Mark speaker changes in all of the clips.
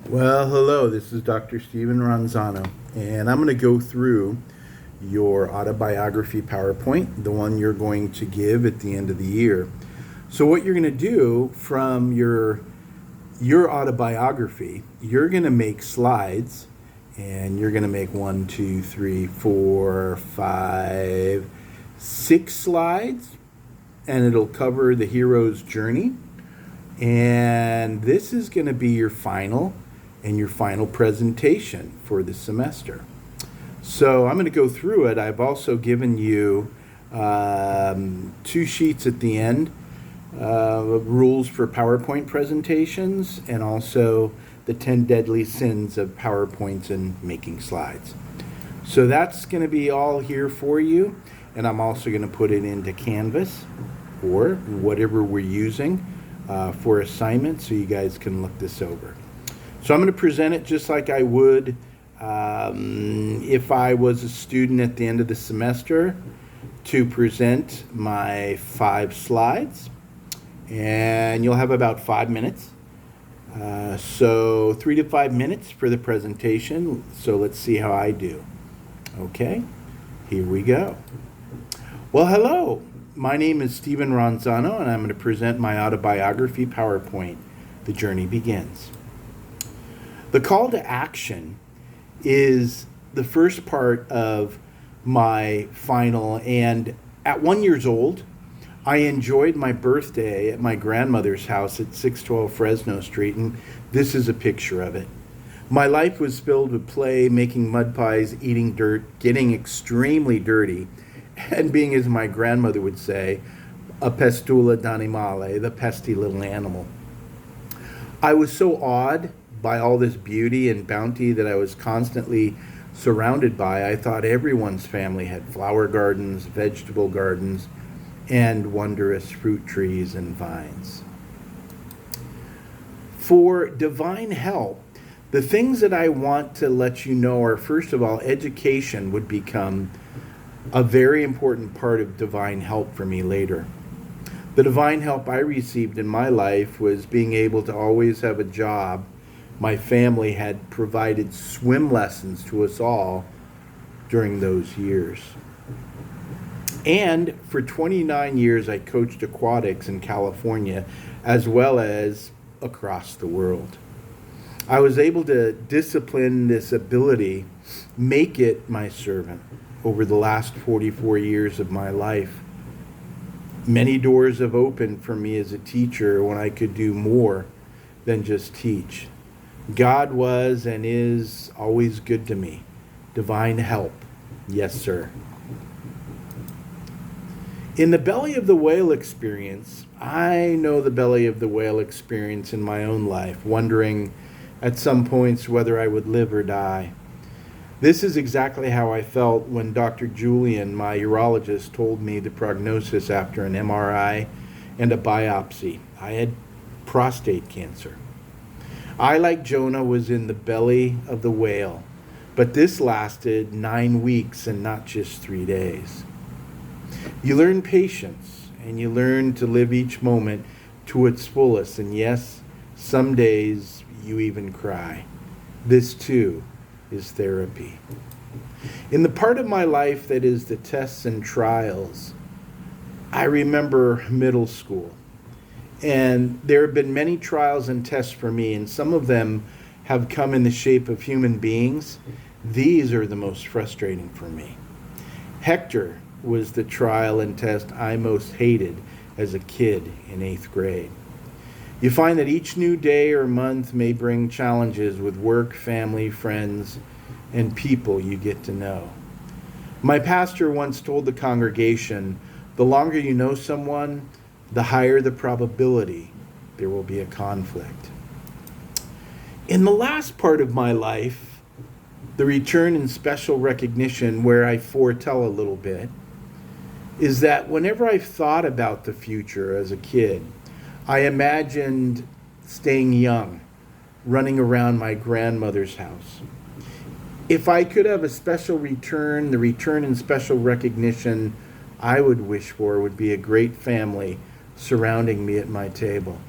Speaker 1: Well, hello, this is Dr. Steven Ronzano, and I'm going to go through your autobiography PowerPoint, the one you're going to give at the end of the year. So, what you're going to do from your autobiography, you're going to make slides, and you're going to make 1, 2, 3, 4, 5, 6 slides, and it'll cover the hero's journey. And this is going to be your final presentation for the semester. So I'm going to go through it. I've also given you 2 sheets at the end of rules for PowerPoint presentations, and also the 10 deadly sins of PowerPoints and making slides. So that's going to be all here for you, and I'm also going to put it into Canvas or whatever we're using for assignments, so you guys can look this over. So I'm going to present it just like I would if I was a student at the end of the semester, to present my 5 slides. And you'll have about 5 minutes. So 3 to 5 minutes for the presentation. So let's see how I do. Okay, here we go. Well, hello. My name is Steven Ronzano, and I'm going to present my autobiography PowerPoint. The journey begins. The call to action is the first part of my final, and at 1 year old, I enjoyed my birthday at my grandmother's house at 612 Fresno Street, and this is a picture of it. My life was filled with play, making mud pies, eating dirt, getting extremely dirty, and being, as my grandmother would say, a pestula d'animale, the pesty little animal. I was so awed by all this beauty and bounty that I was constantly surrounded by. I thought everyone's family had flower gardens, vegetable gardens, and wondrous fruit trees and vines. For divine help, the things that I want to let you know are, first of all, education would become a very important part of divine help for me later. The divine help I received in my life was being able to always have a job. My family had provided swim lessons to us all during those years. And for 29 years, I coached aquatics in California as well as across the world. I was able to discipline this ability, make it my servant over the last 44 years of my life. Many doors have opened for me as a teacher when I could do more than just teach. God was and is always good to me. Divine help. Yes, sir. In the belly of the whale experience, I know the belly of the whale experience in my own life, wondering at some points whether I would live or die. This is exactly how I felt when Dr. Julian, my urologist, told me the prognosis after an MRI and a biopsy. I had prostate cancer. I, like Jonah, was in the belly of the whale, but this lasted 9 weeks and not just 3 days. You learn patience, and you learn to live each moment to its fullest, and yes, some days you even cry. This, too, is therapy. In the part of my life that is the tests and trials, I remember middle school. And there have been many trials and tests for me, and some of them have come in the shape of human beings. These are the most frustrating for me. Hector was the trial and test I most hated as a kid in 8th grade. You find that each new day or month may bring challenges with work, family, friends, and people you get to know. My pastor once told the congregation, the longer you know someone, the higher the probability there will be a conflict. In the last part of my life, the return and special recognition, where I foretell a little bit, is that whenever I've thought about the future as a kid, I imagined staying young, running around my grandmother's house. If I could have a special return, the return and special recognition I would wish for would be a great family surrounding me at my table.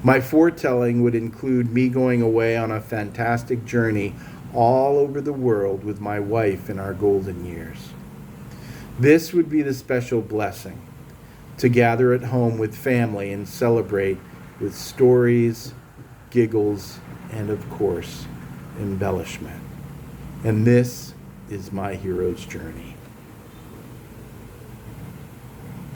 Speaker 1: My foretelling would include me going away on a fantastic journey all over the world with my wife in our golden years. This would be the special blessing, to gather at home with family and celebrate with stories, giggles, and of course, embellishment. And this is my hero's journey.